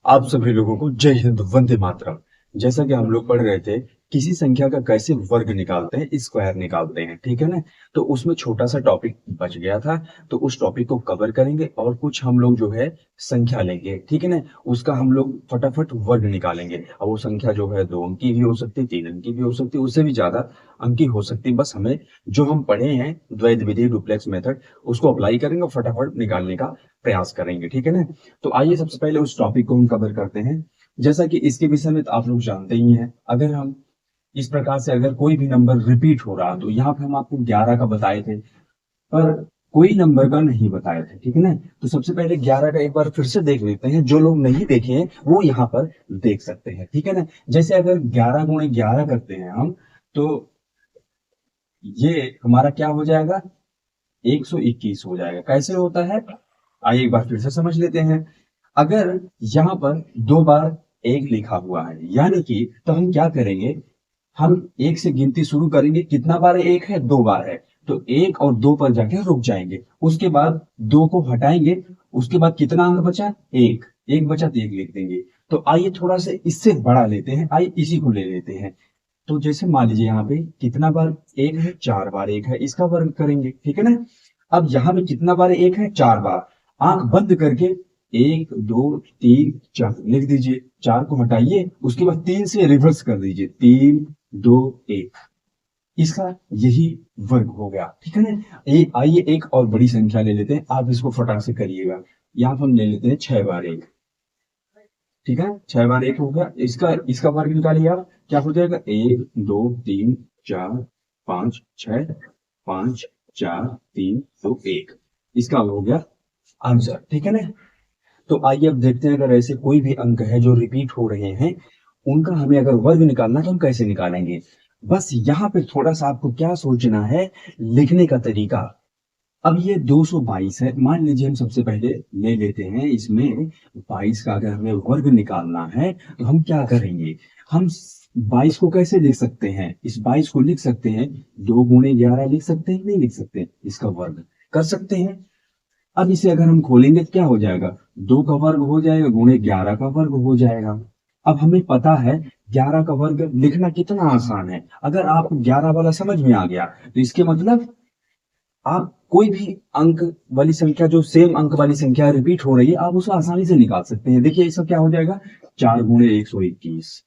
आप सभी लोगों को जय हिंद, वंदे मातरम। जैसा कि हम लोग पढ़ रहे थे, किसी संख्या का कैसे वर्ग निकालते हैं, स्क्वायर निकालते हैं, ठीक है ना। तो उसमें छोटा सा टॉपिक बच गया था, तो उस टॉपिक को कवर करेंगे और कुछ हम लोग जो है संख्या लेंगे, ठीक है ना। उसका हम लोग फटाफट वर्ग निकालेंगे। अब वो संख्या जो है 2 अंक की भी हो सकती है, 3 अंक की भी हो सकती है, उससे भी ज्यादा अंक की हो सकती है। बस हमें जो हम पढ़े हैं द्वैध विधि, डुप्लेक्स मेथड, उसको अप्लाई करेंगे और फटाफट निकालने का प्रयास करेंगे, ठीक है ना। तो आइए सबसे पहले उस टॉपिक को हम कवर करते हैं। जैसा कि इसके विषय में तो आप लोग जानते ही हैं। अगर हम इस प्रकार से अगर कोई भी नंबर रिपीट हो रहा, तो यहाँ पे हम आपको 11 का बताए थे, पर कोई नंबर का नहीं बताए थे, ठीक है ना। तो सबसे पहले 11 का एक बार फिर से देख लेते हैं। जो लोग नहीं देखे हैं वो यहाँ पर देख सकते हैं, ठीक है ना। जैसे अगर 11 × 11 करते हैं हम, तो ये हमारा क्या हो जाएगा, 121 हो जाएगा। कैसे होता है, आइए एक बार फिर से समझ लेते हैं। अगर यहाँ पर 2 बार 1 लिखा हुआ है, यानी कि तो हम क्या करेंगे, हम 1 से गिनती शुरू करेंगे। कितना बार 1 है, 2 बार है, तो 1 और 2 पर जाके रुक जाएंगे। उसके बाद 2 को हटाएंगे। उसके बाद कितना अंक बचा, 1। 1 बचा तो 1 लिख देंगे। तो आइए थोड़ा सा इससे बड़ा लेते हैं, आइए इसी को ले लेते हैं। तो जैसे मान लीजिए यहाँ पे कितना बार 1 है, 4 बार 1 है, इसका वर्ग करेंगे, ठीक है ना। अब यहाँ पे कितना बार 1 है, 4 बार। आंख बंद करके 1 2 3 4 लिख दीजिए। 4 को हटाइए, उसके बाद 3 से रिवर्स कर दीजिए, 3 2 1। इसका यही वर्ग हो गया, ठीक है ना। आइए एक और बड़ी संख्या ले लेते हैं, आप इसको फटाक से करिएगा। यहाँ पे हम ले लेते हैं 6 बार 1, ठीक है। 6 बार 1 हो गया, इसका इसका वर्ग निकालिए आप। क्या हो जाएगा, 1 2 3 4 5 6, 5 4 3 2 1। इसका हो गया आंसर, ठीक है ना। तो आइए अब देखते हैं, अगर ऐसे कोई भी अंक है जो रिपीट हो रहे हैं, उनका हमें अगर वर्ग निकालना है तो हम कैसे निकालेंगे। बस यहाँ पे थोड़ा सा आपको क्या सोचना है, लिखने का तरीका। अब ये 222 है, मान लीजिए हम सबसे पहले ले लेते हैं इसमें 22 का। अगर हमें वर्ग निकालना है तो हम क्या करेंगे, हम 22 को कैसे लिख सकते हैं, इस 22 को लिख सकते हैं 2 × 11 लिख सकते हैं, नहीं लिख सकते, इसका वर्ग कर सकते हैं। अब इसे अगर हम खोलेंगे तो क्या हो जाएगा, 2 का वर्ग हो जाएगा गुणे 11 का वर्ग हो जाएगा। अब हमें पता है 11 का वर्ग लिखना कितना आसान है। अगर आपको 11 वाला समझ में आ गया, तो इसके मतलब आप कोई भी अंक वाली संख्या, जो सेम अंक वाली संख्या रिपीट हो रही है, आप उसे आसानी से निकाल सकते हैं। देखिए इसका क्या हो जाएगा, 4 × 121।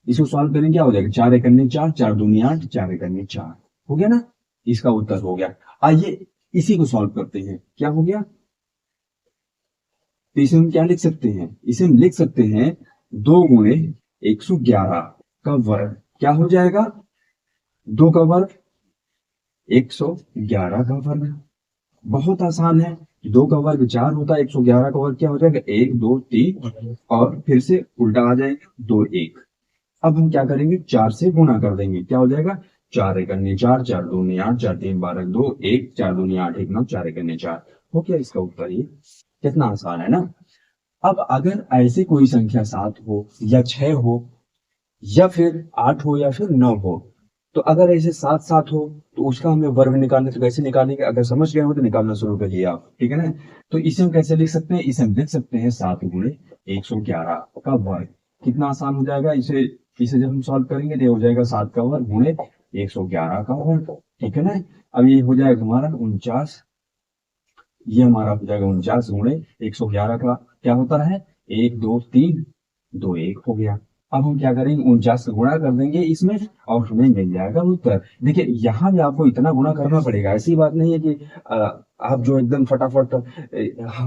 इसको सॉल्व करेंगे, क्या हो जाएगा, 4 × 1 = 4, 4 × 2 = 8, 4 × 1 = 4 हो गया ना। इसका उत्तर हो गया। आइए इसी को सॉल्व करते हैं, क्या हो गया। तो इसे हम क्या लिख सकते हैं, इसे हम लिख सकते हैं 2 × 111 का वर्ग। क्या हो जाएगा, 2 का वर्ग 111 का वर्ग। बहुत आसान है। 2 का वर्ग 4 होता है, 111 का वर्ग क्या हो जाएगा, 1 2 3 और फिर से उल्टा आ जाएगा, 2 1। अब हम क्या करेंगे, 4 से गुणा कर देंगे, क्या हो जाएगा, 4 × 1 = 4, 4 × 2 = 8, 4 × 3 = 12, 2 1, 4 2 = 8, 1 9, 4 × 1 = 4 हो गया इसका उत्तर। ये कितना आसान है ना। अब अगर ऐसे कोई संख्या 7 हो या 6 हो या फिर 8 हो या फिर 9 हो, तो अगर ऐसे 7 7 हो तो उसका हमें वर्ग निकालने, तो कैसे निकालेंगे, अगर समझ गए हो तो निकालना शुरू करिए आप, ठीक है ना। तो इसे हम कैसे लिख सकते हैं, इसे हम लिख सकते हैं 7 × 111 का वर्ग। कितना आसान हो जाएगा, इसे इसे जब हम सॉल्व करेंगे तो ये हो जाएगा 7 का वर्ग गुणे 111 का वर्ग, ठीक है ना। अब ये हो जाएगा हमारा 49। ये हमारा हो जाएगा 49 गुणे 111 का क्या होता है, 1 2 3 2 1 हो गया। अब हम क्या करेंगे, 49 से गुणा कर देंगे इसमें और हमें मिल जाएगा उत्तर। देखिए यहाँ भी आपको इतना गुणा करना पड़ेगा, ऐसी बात नहीं है कि आप जो एकदम फटाफट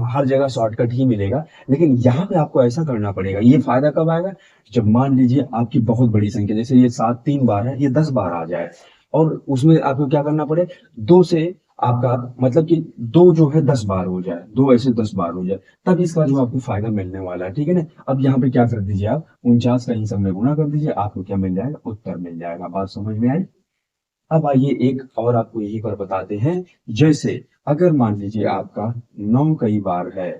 हर जगह शॉर्टकट ही मिलेगा। लेकिन यहाँ पे आपको ऐसा करना पड़ेगा। ये फायदा कब आएगा, जब मान लीजिए आपकी बहुत बड़ी संख्या, जैसे ये 7 3 बार है, ये 10 बार आ जाए और उसमें आपको क्या करना पड़े, 2 से आपका मतलब कि 2 जो है 10 बार हो जाए, 2 ऐसे 10 बार हो जाए, तब इसका जो आपको फायदा मिलने वाला है, ठीक है ना। अब यहाँ पे क्या कर दीजिए आप, 49 का इन सब में गुणा कर दीजिए, आपको क्या मिल जाएगा, उत्तर मिल जाएगा। बात समझ में आई। अब आइए एक और आपको यही पर बताते हैं। जैसे अगर मान लीजिए आपका 9 कई बार है,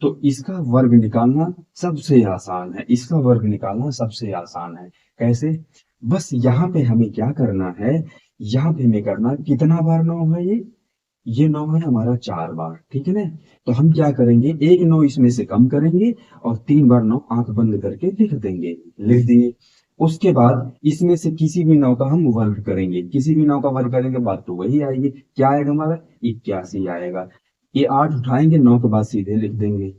तो इसका वर्ग निकालना सबसे आसान है, इसका वर्ग निकालना सबसे आसान है। कैसे, बस यहाँ पे हमें क्या करना है, यहाँ पे हमें करना, कितना बार 9 है ये, ये 9 है हमारा 4 बार, ठीक है ना। तो हम क्या करेंगे, एक 9 इसमें से कम करेंगे और 3 बार 9 आंख बंद करके लिख देंगे, लिख दिए। उसके बाद इसमें से किसी भी 9 का हम वर्ग करेंगे, किसी भी 9 का वर्ग करेंगे, बात तो वही आएगी, क्या आएगा हमारा 81 आएगा। ये 8 उठाएंगे, 9 के बाद सीधे लिख देंगे,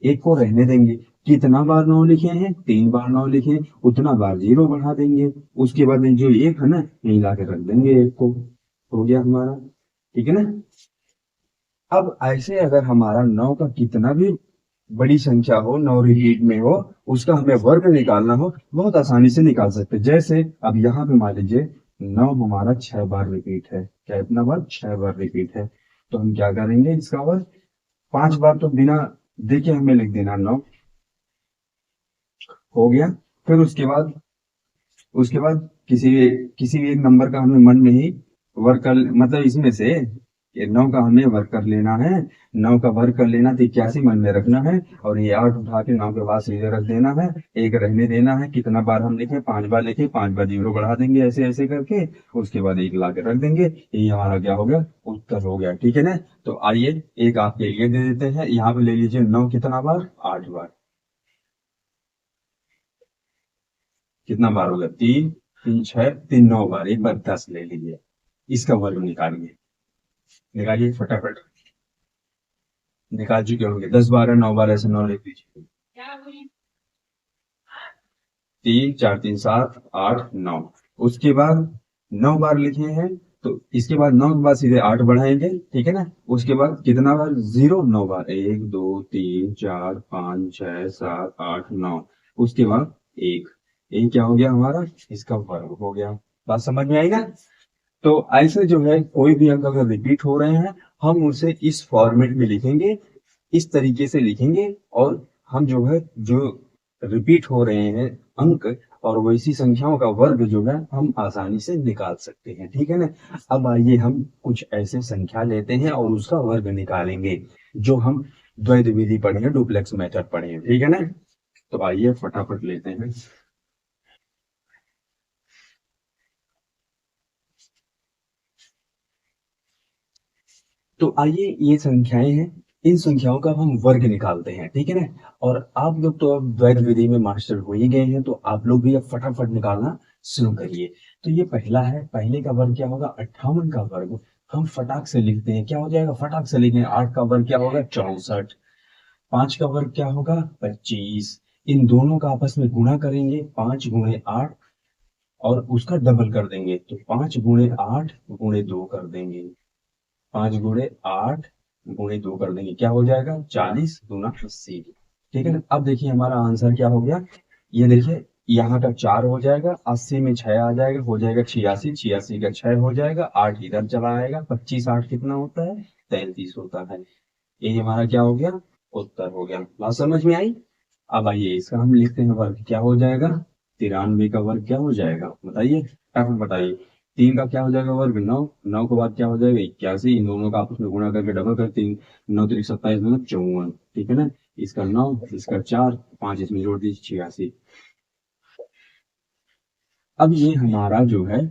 एक को रहने देंगे। कितना बार 9 लिखे हैं, 3 बार 9 लिखे, उतना बार 0 बढ़ा देंगे। उसके बाद जो एक है ना, यही ला के रख देंगे एक को, हो गया हमारा, ठीक है ना। अब ऐसे अगर हमारा 9 का कितना भी बड़ी संख्या हो, 9 रिपीट में हो, उसका हमें वर्ग निकालना हो, बहुत आसानी से निकाल सकते हैं। जैसे अब यहाँ पे मान लीजिए 9 हमारा 6 बार रिपीट है, क्या इतना बार 6 बार रिपीट है, तो हम क्या करेंगे, इसका वर्ग 5 बार तो बिना देखे हमें लिख देना 9, हो गया। फिर उसके बाद किसी भी एक नंबर का हमें मन में ही वर्क कर, मतलब इसमें से ये 9 का हमें वर्क कर लेना है, 9 का वर्क कर लेना तो 81 मन में रखना है, और ये 8 उठा के 9 के बाद सीधे रख देना है, एक रहने देना है। कितना बार हम लिखे, 5 बार लिखे, 5 बार 0 बढ़ा देंगे, ऐसे ऐसे करके। उसके बाद एक ला के रख देंगे, ये हमारा क्या हो गया, उत्तर हो गया, ठीक है ना। तो आइए एक आपके लिए दे देते हैं, यहाँ पे ले लीजिए 9 कितना बार, 8 बार, कितना बार हो गया, 3 3 6 3 9 बार, एक बार 10 ले लीजिए, इसका वर्ग निकालिए, निकालिए फटाफट, निकाल चुके होंगे, 10 बार है, 9 बार ऐसे 9 लिख दीजिए, 3 4 3 7 8 9। उसके बाद 9 बार लिखे हैं, तो इसके बाद 9 के बाद सीधे 8 बढ़ाएंगे, ठीक है ना। उसके बाद कितना बार, 0 9 बार, 1 2 3 4 5 6 7 8 9। उसके बाद एक, ये क्या हो गया हमारा, इसका वर्ग हो गया। बात समझ में आई ना। तो ऐसे जो है कोई भी अंक अगर रिपीट हो रहे हैं, हम उसे इस फॉर्मेट में लिखेंगे, इस तरीके से लिखेंगे, और हम जो है जो रिपीट हो रहे हैं अंक और वैसी संख्याओं का वर्ग जो है हम आसानी से निकाल सकते हैं, ठीक है ना। अब आइए हम कुछ ऐसे संख्या लेते हैं और उसका वर्ग निकालेंगे, जो हम द्वैध विधि पढ़े हैं, डुप्लेक्स मेथड पढ़े हैं, ठीक है ना। तो आइए फटाफट लेते हैं। तो आइए ये संख्याएं हैं, इन संख्याओं का हम वर्ग निकालते हैं, ठीक है ना। और आप लोग तो अब द्वैध विधि में मास्टर हो ही गए हैं, तो आप लोग भी अब फटाफट निकालना शुरू करिए। तो ये पहला है, पहले का वर्ग क्या होगा, 58 का वर्ग हम फटाक से लिखते हैं, क्या हो जाएगा, फटाक से लिखें, 8 का वर्ग क्या होगा, 64, 5 का वर्ग क्या होगा, 25। इन दोनों का आपस में गुणा करेंगे, 5 गुणे 8, और उसका डबल कर देंगे, तो 5 गुणे 8 गुणे 2 कर देंगे, 5 गुणे 8 गुणे 2 कर देंगे, क्या हो जाएगा, 40 दूना 80, ठीक है ना। अब देखिए हमारा आंसर क्या हो गया, ये देखिए यहाँ का 4 हो जाएगा, 80 में 6 आ जाएगा, हो जाएगा 86, 86 का 6 हो जाएगा, 8 इधर चला आएगा, 25 8 कितना होता है, 33 होता है। ये हमारा क्या हो गया, उत्तर हो गया। बात समझ में आई। अब आइए इसका हम लिखते हैं वर्ग, क्या हो जाएगा, 93 का वर्ग क्या हो जाएगा, बताइए, फटाफट बताइए। 3 का क्या हो जाएगा वर्ग, 9, 9 के बाद क्या हो जाएगा, 81, इन दोनों का आपस में गुणा करके डबल कर, 3 9 3 27 मतलब 54, ठीक है ना। इसका 9, इसका 4, 5 इसमें जोड़ दीजिए, 86। अब ये हमारा जो है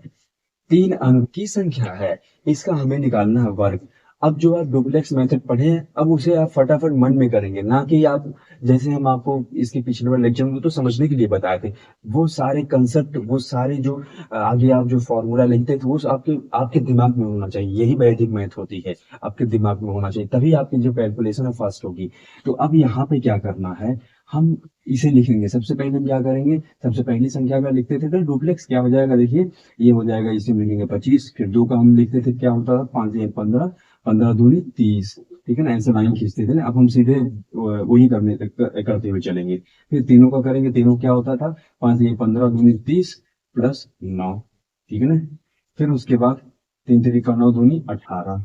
3 अंक की संख्या है, इसका हमें निकालना है वर्ग। अब जो आप डुप्लेक्स मेथड पढ़े हैं, अब उसे आप फटाफट मन में करेंगे, ना कि आप जैसे हम आपको इसके पिछले वाले लेक्चर में तो समझने के लिए बताए थे, वो सारे कंसेप्ट, वो सारे जो आगे आप जो फॉर्मूला लिखते थे, वो आपके आपके दिमाग में होना चाहिए, यही वैदिक मैथ होती है, आपके दिमाग में होना चाहिए, तभी आपकी जो कैलकुलेशन है फास्ट होगी। तो अब यहाँ पे क्या करना है, हम इसे लिखेंगे, सबसे पहले हम क्या करेंगे, सबसे पहली संख्या का लिखते थे तो डुप्लेक्स क्या हो जाएगा, देखिए ये हो जाएगा, इसे लिखेंगे 25, फिर 2 का हम लिखते थे, क्या होता था, 5 या 15, 15 दूनी 30, ठीक है ना, ऐसे लाइन खींचते थे ना। अब हम सीधे वही करने तक करते हुए चलेंगे। फिर तीनों का करेंगे, तीनों क्या होता था, 5 या 15 दूनी 30 प्लस 9, ठीक है ना। फिर उसके बाद 3 3 का 9 दूनी 18,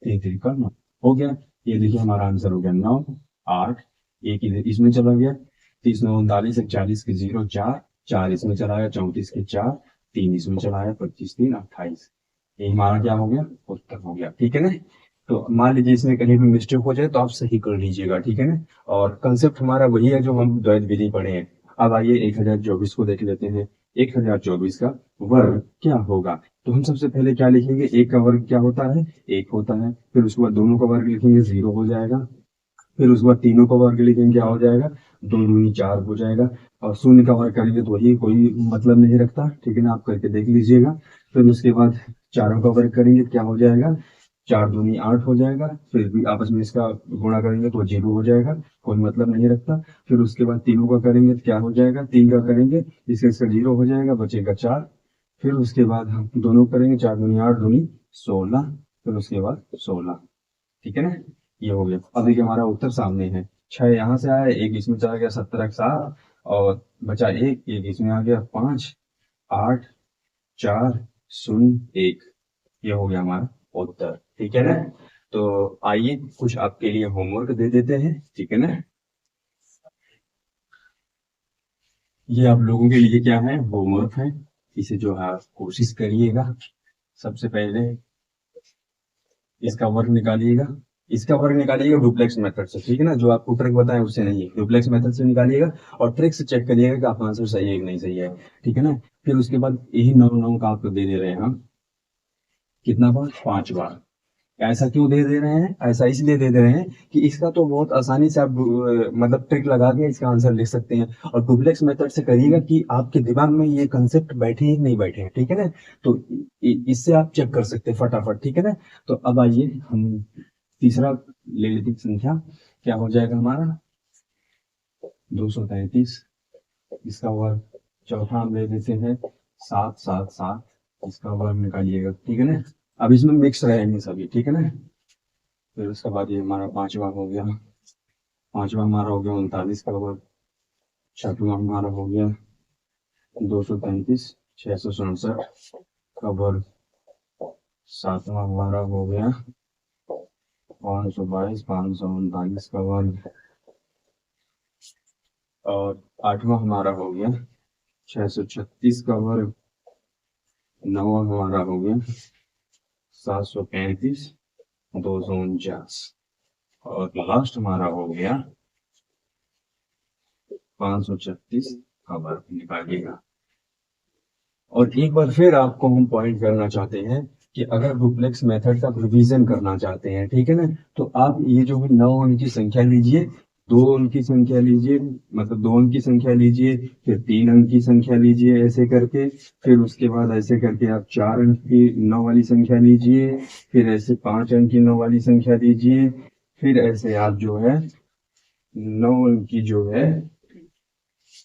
3 3 का 9 हो गया। ये देखिए हमारा आंसर हो गया 9 8, एक इधर इसमें चला गया, 30 9 39, 41 के 0 4, 4 इसमें चला गया, 34 के 4, 3 इसमें चला गया, 25 3 28। ये हमारा क्या हो गया, उत्तर हो गया, ठीक है ना। तो मान लीजिए इसमें कहीं भी मिस्टेक हो जाए तो आप सही कर लीजिएगा, ठीक है ना। और कंसेप्ट हमारा वही है जो हम द्वैध विधि पढ़े हैं। अब आइए 1024 को देख लेते हैं। 1024 का वर्ग क्या होगा। तो हम सबसे पहले क्या लिखेंगे, एक का वर्ग क्या होता है, एक होता है। फिर उसके बाद दोनों का वर्ग लिखेंगे, 0 हो जाएगा। फिर उसके बाद तीनों का वर्ग लिखेंगे, क्या हो जाएगा, 2 दूनी 4 हो जाएगा। और शून्य का वर्ग करेंगे तो वही कोई मतलब नहीं रखता, ठीक है ना, आप करके देख लीजिएगा। फिर उसके बाद चारों का वर्ग करेंगे, क्या हो जाएगा, 4 दूनी 8 हो जाएगा। फिर भी आपस में इसका गुणा करेंगे तो 0 हो जाएगा, कोई मतलब नहीं रखता। फिर उसके बाद तीनों का करेंगे तो क्या हो जाएगा, 3 का करेंगे, इसका 0 हो जाएगा, बचेगा 4। फिर उसके बाद हम दोनों करेंगे, 4 दूनी 8 दूनी 16। फिर उसके बाद 16, ठीक है ना, ये हो गया। अब देखिए हमारा उत्तर सामने है, 6 यहाँ से आया, एक इसमें चला गया, 17 7, और बचा एक इसमें आ गया 5 8 4 0 1। ये हो गया हमारा उत्तर, ठीक है ना। तो आइए कुछ आपके लिए होमवर्क दे देते हैं, ठीक है ना। ये आप लोगों के लिए क्या है, होमवर्क है। इसे जो है आप कोशिश करिएगा। सबसे पहले इसका वर्ग निकालिएगा, इसका वर्ग निकालिएगा डुप्लेक्स मेथड से, ठीक है ना, जो आपको ट्रिक बताया उससे नहीं, डुप्लेक्स मेथड से निकालिएगा। और ट्रिक से चेक करिएगा कि आपका आंसर सही है कि नहीं सही है, ठीक है ना। फिर उसके बाद यही 9 9 का आपको दे दे रहे हैं हम, कितना बार, 5 बार। ऐसा क्यों दे दे रहे हैं, ऐसा इसलिए दे दे रहे हैं कि इसका तो बहुत आसानी से आप मतलब ट्रिक लगा के इसका आंसर लिख सकते हैं। और डुप्लेक्स मेथड से करिएगा कि आपके दिमाग में ये कंसेप्ट बैठे हैं कि नहीं बैठे हैं, ठीक है ना। तो इससे आप चेक कर सकते हैं फटाफट, ठीक है ना। तो अब आइए हम तीसरा ले लेते हैं संख्या, क्या हो जाएगा हमारा, 233, इसका वर्ग। चौथा हम ले लेते हैं 7 7 7, इसका वर्ग निकालिएगा, ठीक है ना। अब इसमें मिक्स रहेंगे सभी, ठीक है ना। फिर उसके बाद ये हमारा पांचवा हो गया, पांचवा हमारा हो गया 39 का वर्ग। छठवां हमारा हो गया 233 667 का वर्ग। सातवां हमारा हो गया 522 539 का वर्ग। और आठवां हमारा हो गया 636 का वर्ग। नौवां हमारा हो गया 735 249। और लास्ट हमारा हो गया 536 का वर्ग निकालिएगा। और एक बार फिर आपको हम पॉइंट करना चाहते हैं कि अगर डुप्लेक्स मेथड का रिवीजन करना चाहते हैं, ठीक है ना, तो आप ये जो है 9 अंक की संख्या लीजिए, 2 अंक की संख्या लीजिए, मतलब 2 अंक की संख्या लीजिए, फिर 3 अंक की संख्या लीजिए ऐसे करके। फिर उसके बाद ऐसे करके आप 4 अंक की 9 वाली संख्या लीजिए, फिर ऐसे 5 अंक की 9 वाली संख्या लीजिए। फिर ऐसे आप जो है 9 अंक की जो है,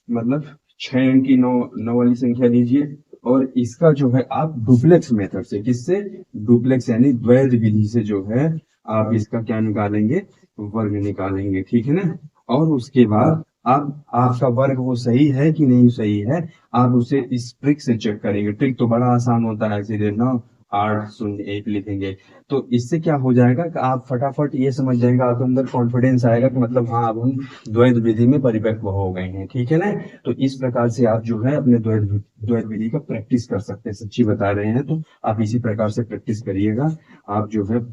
मतलब 6 अंक की 9 वाली संख्या लीजिए। और इसका जो है आप डुप्लेक्स मेथड से, किससे, डुप्लेक्स यानी द्वैध विधि से जो है आप इसका क्या निकालेंगे, वर्ग निकालेंगे, ठीक है ना। और उसके बाद आप, आपका वर्ग वो सही है कि नहीं सही है, आप उसे इस ट्रिक से चेक करेंगे। ट्रिक तो बड़ा आसान होता है, सीधे 9 8 0 1 लिखेंगे। तो इससे क्या हो जाएगा कि आप फटाफट ये समझ जाएंगे, आपके अंदर कॉन्फिडेंस आएगा कि मतलब हाँ अब हम द्वैध विधि में परिपक्व हो गए हैं, ठीक है ना। तो इस प्रकार से आप जो है अपने द्वैध विधि का प्रैक्टिस कर सकते हैं। सच्ची बता रहे हैं, तो आप इसी प्रकार से प्रैक्टिस करिएगा। आप जो है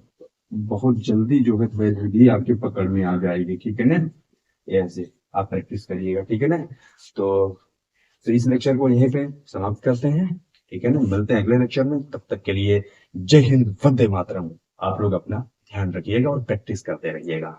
बहुत जल्दी जो है द्वैध विधि आपके पकड़ में आ जाएगी, ठीक है ना। ऐसे आप प्रैक्टिस करिएगा, ठीक है ना। तो इस लेक्चर को यहीं पे समाप्त करते हैं, ठीक है ना। मिलते हैं अगले लेक्चर में, तब तक के लिए जय हिंद, वंदे मातरम। आप लोग अपना ध्यान रखिएगा और प्रैक्टिस करते रहिएगा।